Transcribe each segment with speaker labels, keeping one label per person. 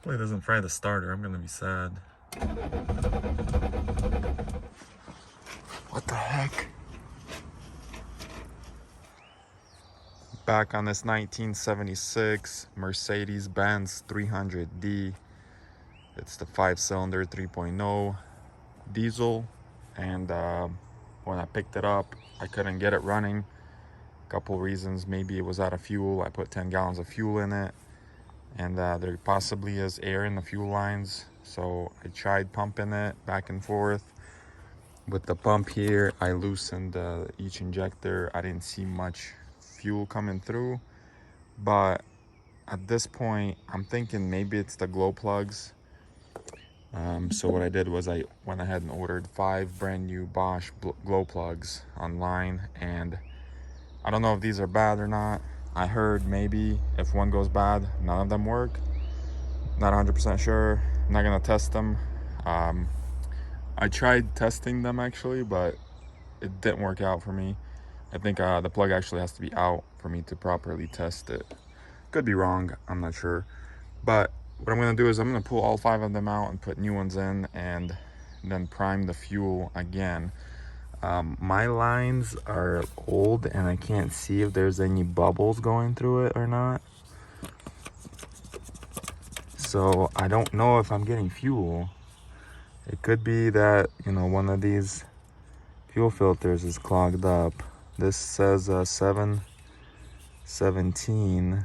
Speaker 1: Hopefully it doesn't fry the starter. I'm gonna be sad. What the heck? Back on this 1976 Mercedes-Benz 300D. It's the 5-cylinder 3.0 diesel, and when I picked it up, I couldn't get it running. Couple reasons. Maybe it was out of fuel. I put 10 gallons of fuel in it, and there possibly is air in the fuel lines. So I tried pumping it back and forth. With the pump here, I loosened each injector. I didn't see much fuel coming through, but at this point, I'm thinking maybe it's the glow plugs. So what I did was I went ahead and ordered 5 brand new Bosch glow plugs online, and I don't know if these are bad or not. I heard maybe if one goes bad, none of them work. Not 100% sure. I'm not gonna test them. I tried testing them actually, but it didn't work out for me. I think the plug actually has to be out for me to properly test it. Could be wrong, I'm not sure. But what I'm gonna do is I'm gonna pull all 5 of them out and put new ones in, and then prime the fuel again. My lines are old and I can't see if there's any bubbles going through it or not. So I don't know if I'm getting fuel. It could be that, you know, one of these fuel filters is clogged up. This says 717.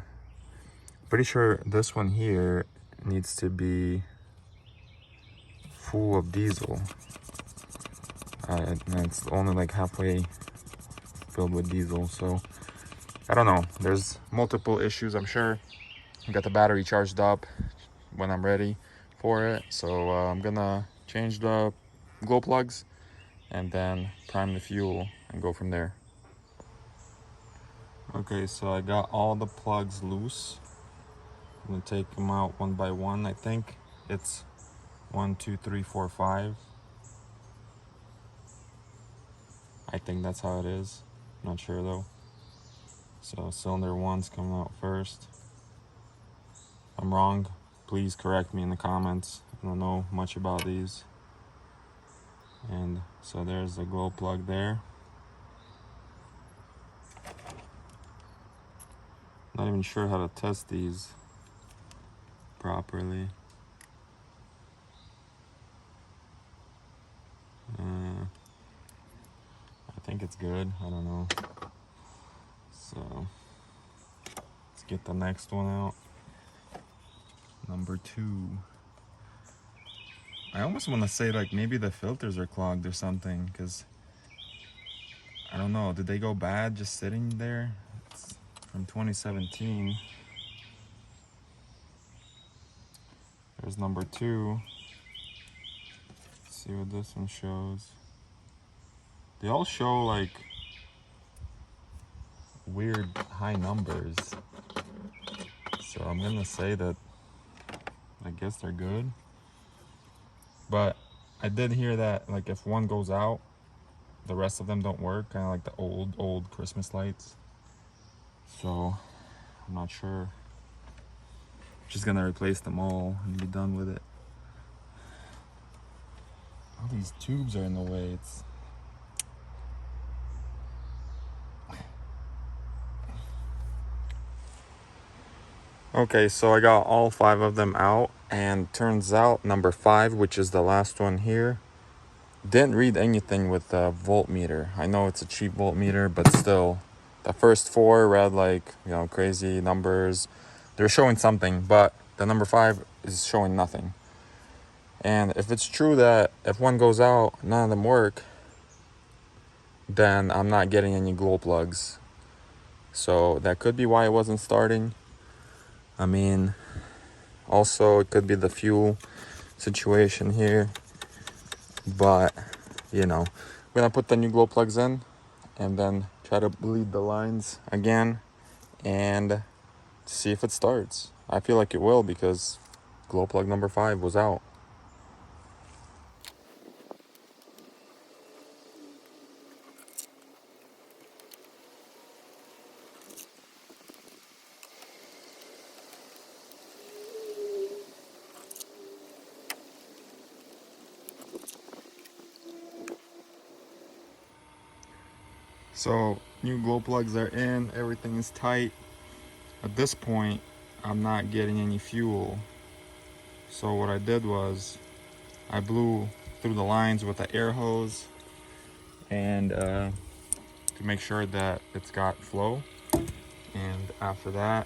Speaker 1: Pretty sure this one here needs to be full of diesel. And it's only like halfway filled with diesel, so I don't know. There's multiple issues, I'm sure. I got the battery charged up when I'm ready for it, so I'm gonna change the glow plugs and then prime the fuel and go from there. Okay, so I got all the plugs loose. I'm gonna take them out one by one. I think it's 1, 2, 3, 4, 5. I think that's how it is. Not sure though. So cylinder 1's coming out first. If I'm wrong, please correct me in the comments. I don't know much about these. And so there's the glow plug there. Not even sure how to test these properly. I think it's good. I don't know. So let's get the next one out. Number 2. I almost want to say like maybe the filters are clogged or something, because I don't know. Did they go bad just sitting there? It's from 2017. There's number 2. Let's see what this one shows. They all show like weird high numbers. So I'm gonna say that I guess they're good. But I did hear that like if one goes out, the rest of them don't work, kind of like the old Christmas lights. So I'm not sure. Just gonna replace them all and be done with it. All these tubes are in the way. It's okay, so I got all 5 of them out, and turns out number 5, which is the last one here, didn't read anything with the voltmeter. I know it's a cheap voltmeter, but still, the first 4 read like, you know, crazy numbers. They're showing something, but the number 5 is showing nothing. And if it's true that if one goes out, none of them work, then I'm not getting any glow plugs. So that could be why it wasn't starting. I mean, also it could be the fuel situation here. But, you know, I'm gonna put the new glow plugs in and then try to bleed the lines again and see if it starts. I feel like it will, because glow plug number 5 was out. So new glow plugs are in, everything is tight. At this point, I'm not getting any fuel. So what I did was I blew through the lines with the air hose and to make sure that it's got flow. And after that,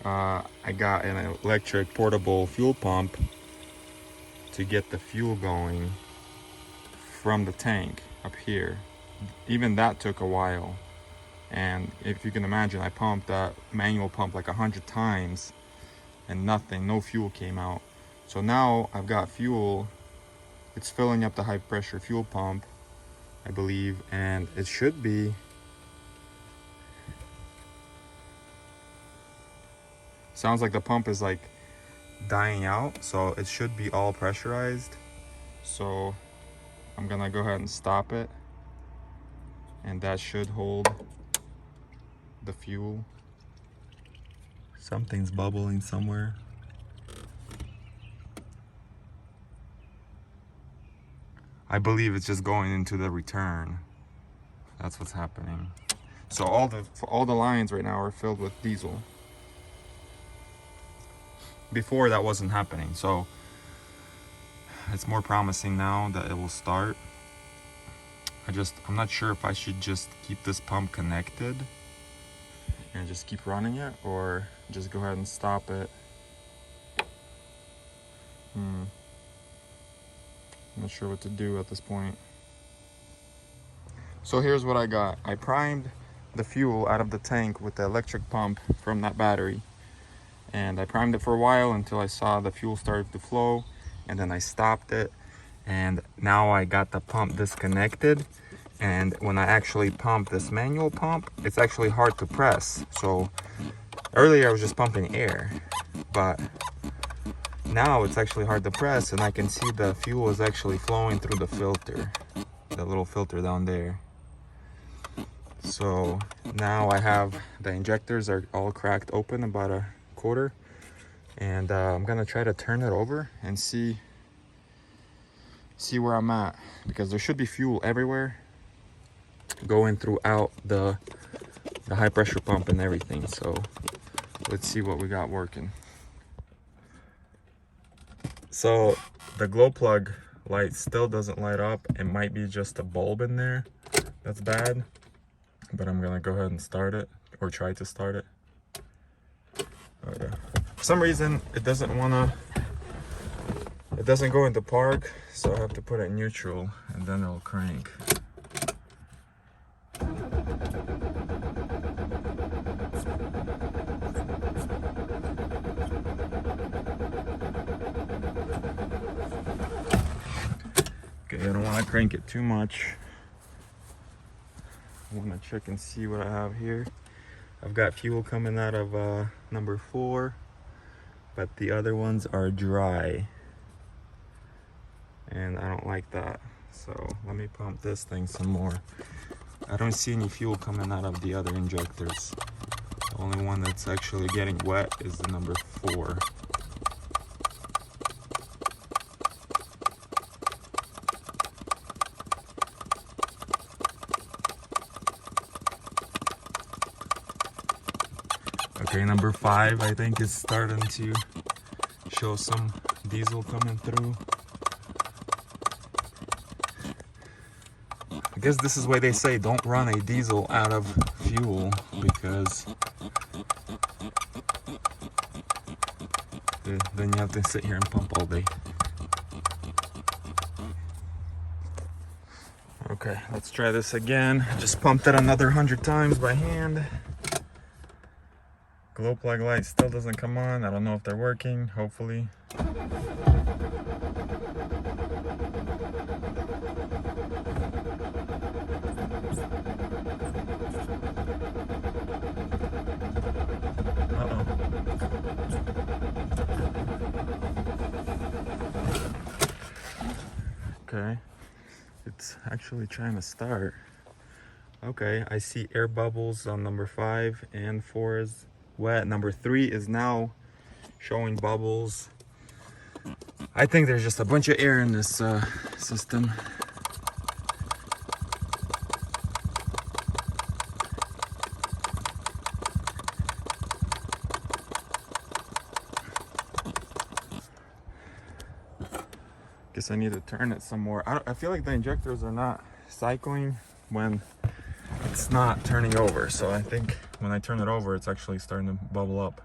Speaker 1: I got an electric portable fuel pump to get the fuel going from the tank up here. Even that took a while. And if you can imagine, I pumped that manual pump like 100 times and nothing, no fuel came out. So now I've got fuel. It's filling up the high pressure fuel pump, I believe, and it should be sounds like the pump is like dying out, so it should be all pressurized. So I'm gonna go ahead and stop it, and that should hold the fuel. Something's bubbling somewhere. I believe it's just going into the return. That's what's happening. So all the lines right now are filled with diesel. Before that wasn't happening, so it's more promising now that it will start. I'm not sure if I should just keep this pump connected and just keep running it, or just go ahead and stop it. I'm not sure what to do at this point. So here's what I got. I primed the fuel out of the tank with the electric pump from that battery. And I primed it for a while until I saw the fuel started to flow, and then I stopped it. And now I got the pump disconnected. And when I actually pump this manual pump, it's actually hard to press. So earlier I was just pumping air, but now it's actually hard to press, and I can see the fuel is actually flowing through the filter, the little filter down there. So now I have the injectors are all cracked open about a quarter, and I'm gonna try to turn it over and see where I'm at, because there should be fuel everywhere going throughout the high pressure pump and everything. So let's see what we got working. So the glow plug light still doesn't light up. It might be just a bulb in there that's bad, but I'm gonna go ahead and start it, or try to start it. Okay. For some reason it doesn't go into park, so I have to put it in neutral and then it'll crank. Okay, I don't want to crank it too much. I want to check and see what I have here. I've got fuel coming out of number 4, but the other ones are dry, and I don't like that. So let me pump this thing some more. I don't see any fuel coming out of the other injectors. The only one that's actually getting wet is the number 4. Okay, number 5 I think is starting to show some diesel coming through. I guess this is why they say don't run a diesel out of fuel, because then you have to sit here and pump all day. Okay, let's try this again. Just pumped it another 100 times by hand. Glow plug light still doesn't come on. I don't know if they're working, hopefully. Uh-oh. Okay, it's actually trying to start. Okay, I see air bubbles on number 5, and 4 is wet. Number 3 is now showing bubbles. I think there's just a bunch of air in this system. guess I need to turn it some more. I feel like the injectors are not cycling when it's not turning over. So I think when I turn it over, it's actually starting to bubble up.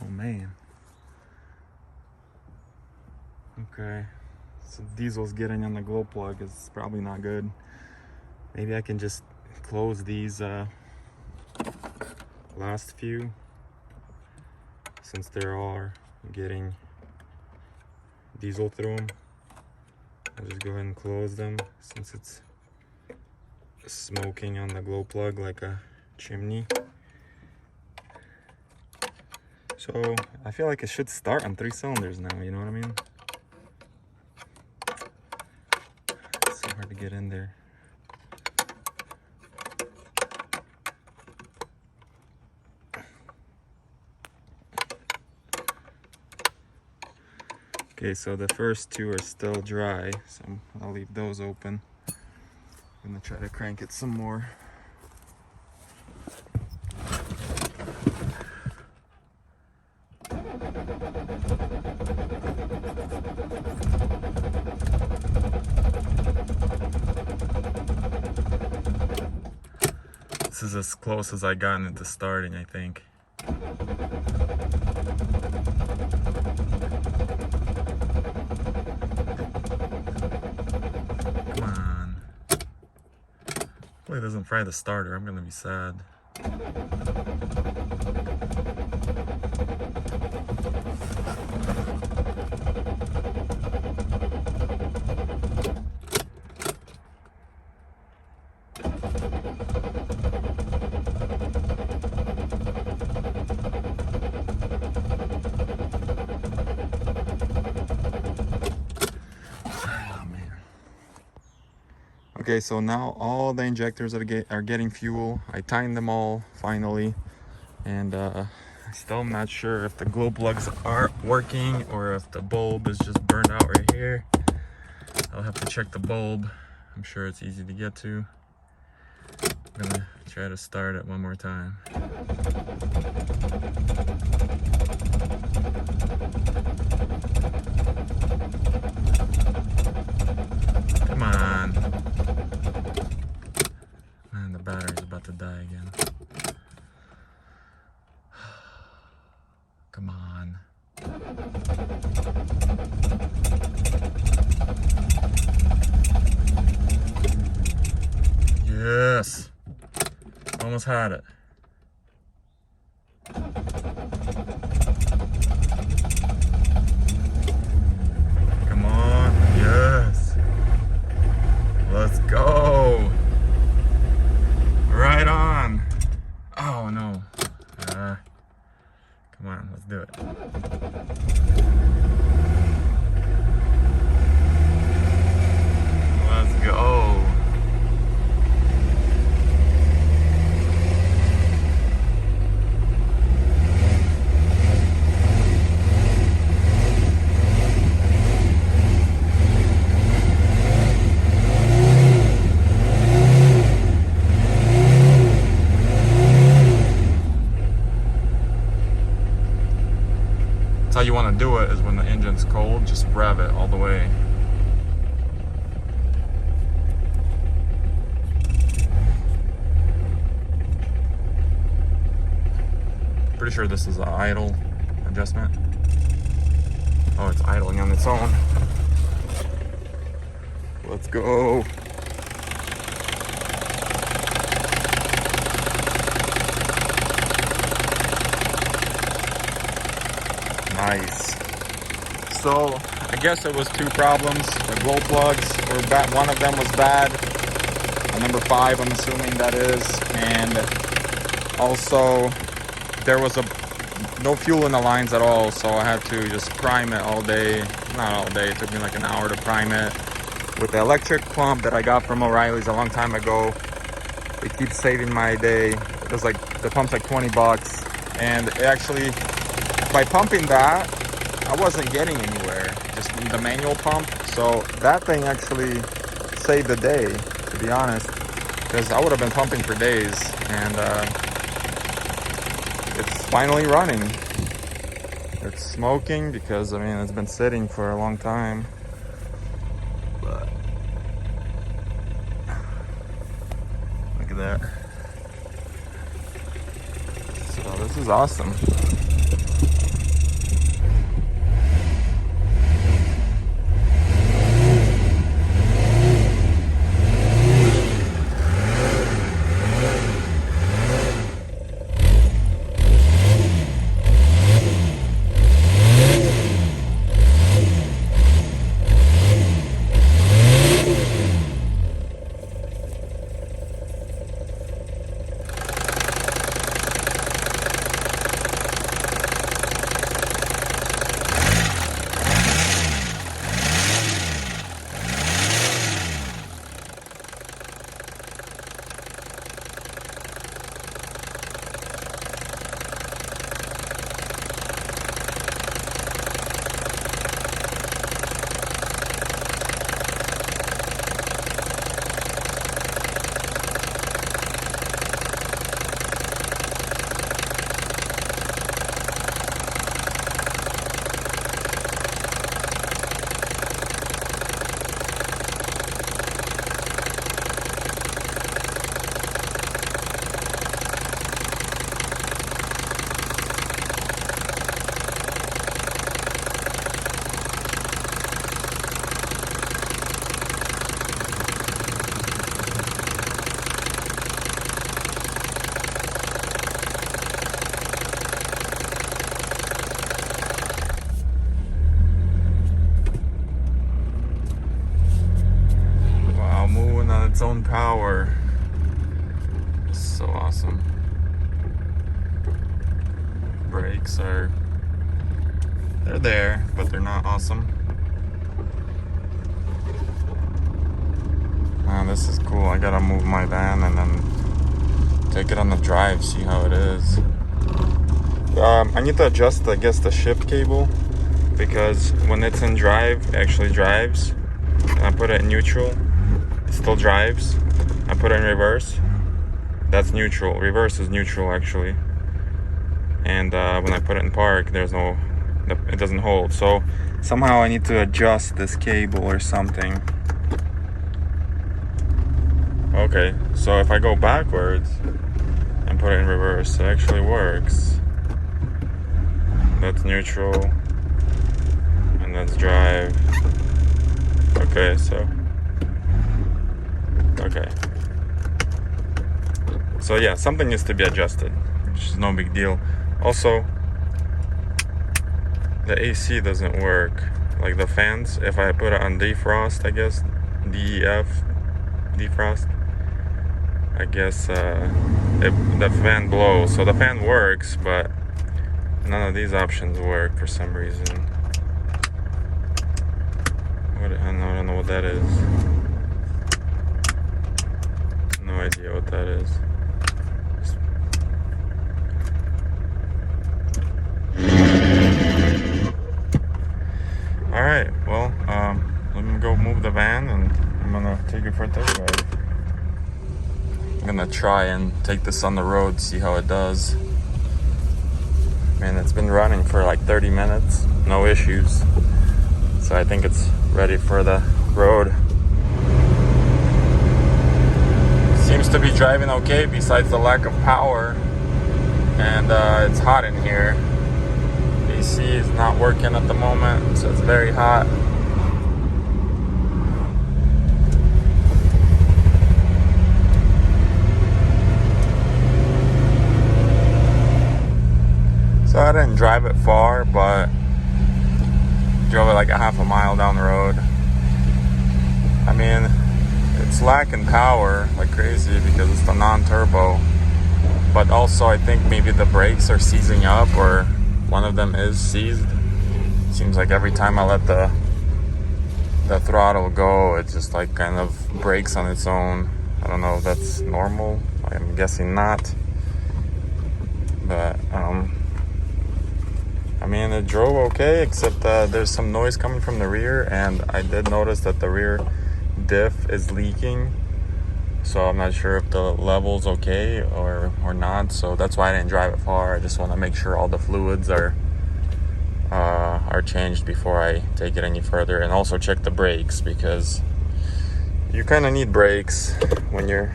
Speaker 1: Oh man. Okay, so diesel's getting on the glow plug is probably not good. Maybe I can just close these last few, since they are getting diesel through them. I'll just go ahead and close them since it's smoking on the glow plug like a chimney. So I feel like it should start on 3 cylinders now, you know what I mean? It's so hard to get in there. Okay, so the first 2 are still dry, so I'll leave those open. I'm gonna try to crank it some more. This is as close as I gotten it to starting, I think. Come on. Hopefully it doesn't fry the starter. I'm gonna be sad. Okay, so now all the injectors are getting fuel. I tightened them all finally, and still not sure if the glow plugs are working or if the bulb is just burned out right here. I'll have to check the bulb. I'm sure it's easy to get to. I'm gonna try to start it one more time. Come on. Man, the battery's about to die again. Come on. Yes. Almost had it. Come on. Yes. Let's go. Right on. Oh no. Come on, let's do it. Let's go. That's how you want to do it, is when the engine's cold, just rev it all the way. Pretty sure this is an idle adjustment. Oh, it's idling on its own. Let's go. Nice. So I guess it was two problems. The glow plugs were bad. One of them was bad. Number 5, I'm assuming that is. And also, there was no fuel in the lines at all, so I had to just prime it all day. Not all day, it took me like an hour to prime it with the electric pump that I got from O'Reilly's a long time ago. It keeps saving my day. It was like, the pump's like 20 bucks. And it actually, by pumping that, I wasn't getting anywhere, just the manual pump. So that thing actually saved the day, to be honest, because I would have been pumping for days. And it's finally running. It's smoking because, I mean, it's been sitting for a long time. But look at that. So this is awesome. Its own power. So awesome. Brakes they're there, but they're not awesome. Man, this is cool. I gotta move my van and then take it on the drive, see how it is. I need to adjust, I guess, the shift cable, because when it's in drive, it actually drives. And I put it in neutral, still drives. I put it in reverse, that's neutral. Reverse is neutral actually. And when I put it in park, it doesn't hold. So somehow I need to adjust this cable or something. Okay, so if I go backwards and put it in reverse, it actually works. That's neutral and that's drive. Okay, so okay. So yeah, something needs to be adjusted, which is no big deal. Also, the AC doesn't work. Like the fans, if I put it on defrost, I guess, DEF, defrost, I guess the fan blows. So the fan works, but none of these options work for some reason. I don't know what that is. No idea what that is. Alright, well, let me go move the van and I'm gonna take it for a test ride. I'm gonna try and take this on the road, see how it does. Man, it's been running for like 30 minutes, no issues. So I think it's ready for the road. Seems to be driving okay besides the lack of power. And it's hot in here. AC is not working at the moment, so it's very hot. So I didn't drive it far, but drove it like a half a mile down the road. I mean, it's lacking power like crazy because it's the non-turbo. But also I think maybe the brakes are seizing up, or one of them is seized. Seems like every time I let the throttle go, it just like kind of brakes on its own. I don't know if that's normal. I'm guessing not. But I mean, it drove okay, except there's some noise coming from the rear, and I did notice that the rear diff is leaking. So I'm not sure if the level's okay or not. So that's why I didn't drive it far. I just want to make sure all the fluids are changed before I take it any further, and also check the brakes, because you kind of need brakes when you're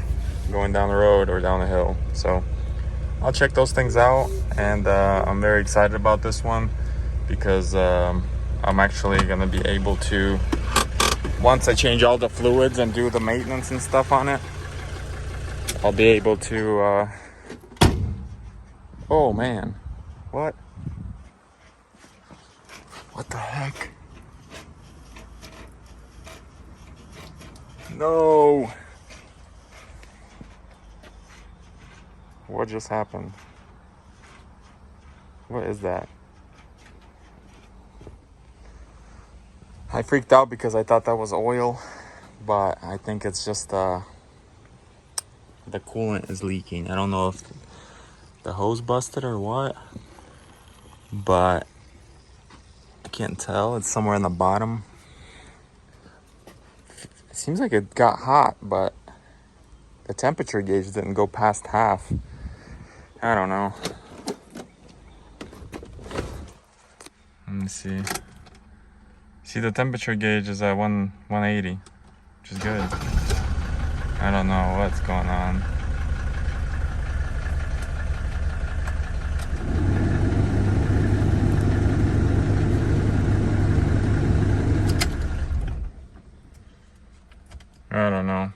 Speaker 1: going down the road or down the hill. So I'll check those things out, and I'm very excited about this one because I'm actually going to be able to, once I change all the fluids and do the maintenance and stuff on it, I'll be able to oh man, what the heck? No, what just happened? What is that? I freaked out because I thought that was oil, but I think it's just the coolant is leaking. I don't know if the hose busted or what, but I can't tell. It's somewhere in the bottom. It seems like it got hot, but the temperature gauge didn't go past half. I don't know. Let me see. See, the temperature gauge is at 180, which is good. I don't know what's going on. I don't know.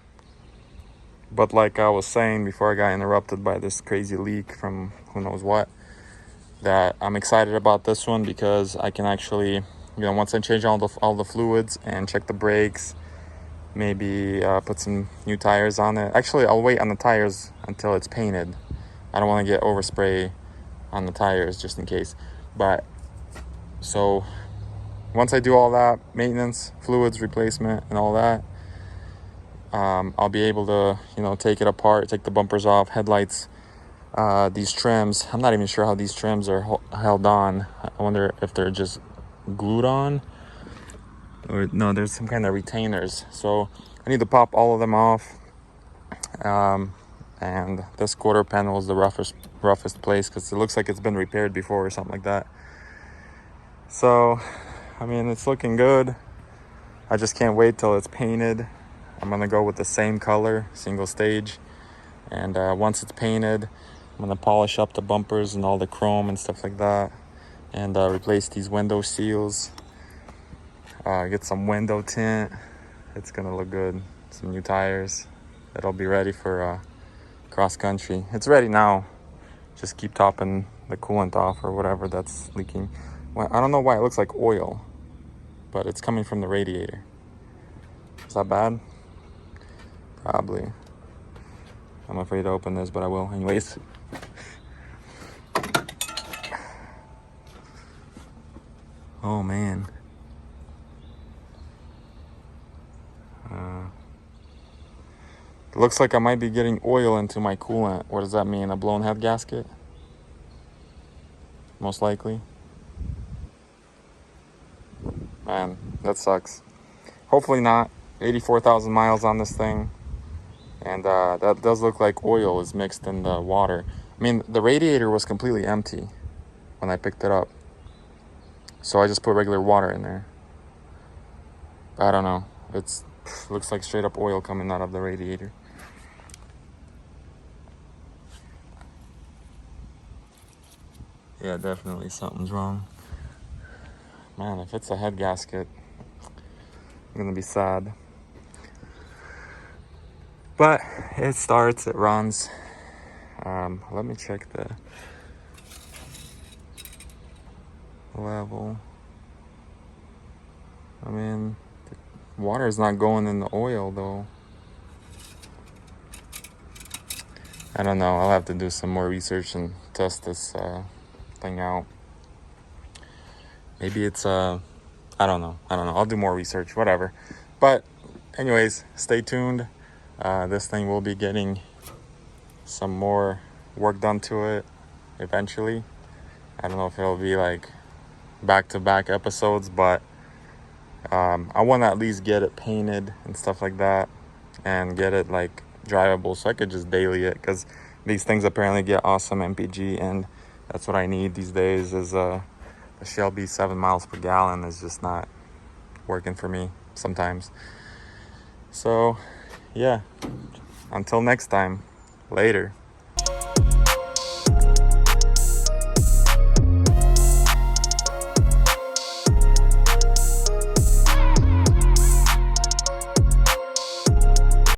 Speaker 1: But like I was saying before I got interrupted by this crazy leak from who knows what, that I'm excited about this one because I can actually, once I change all the fluids and check the brakes, maybe put some new tires on it. Actually, I'll wait on the tires until it's painted. I don't want to get overspray on the tires just in case. But so once I do all that maintenance, fluids replacement and all that, I'll be able to take it apart, take the bumpers off, headlights, these trims. I'm not even sure how these trims are held on. I wonder if they're just glued on, or no, there's some kind of retainers. So I need to pop all of them off. And this quarter panel is the roughest place because it looks like it's been repaired before or something like that. So I mean, it's looking good. I just can't wait till it's painted. I'm gonna go with the same color, single stage, and once it's painted, I'm gonna polish up the bumpers and all the chrome and stuff like that, and replace these window seals, get some window tint. It's gonna look good. Some new tires. It'll be ready for cross country. It's ready now. Just keep topping the coolant off or whatever that's leaking. Well, I don't know why it looks like oil, but it's coming from the radiator. Is that bad? Probably. I'm afraid to open this, but I will anyways. Oh man. It looks like I might be getting oil into my coolant. What does that mean? A blown head gasket? Most likely. Man, that sucks. Hopefully not. 84,000 miles on this thing. And that does look like oil is mixed in the water. I mean, the radiator was completely empty when I picked it up. So I just put regular water in there. I don't know. It looks like straight up oil coming out of the radiator. Yeah, definitely something's wrong. Man, if it's a head gasket, I'm gonna be sad. But it starts, it runs. Let me check the level. I mean, the water is not going in the oil though. I don't know. I'll have to do some more research and test this thing out. Maybe it's I don't know. I'll do more research, whatever. But anyways, stay tuned. This thing will be getting some more work done to it eventually. I don't know if it'll be like back-to-back episodes, but I want to at least get it painted and stuff like that and get it like drivable so I could just daily it, because these things apparently get awesome MPG, and that's what I need these days. Is the Shelby 7 miles per gallon is just not working for me sometimes. So yeah, until next time, later.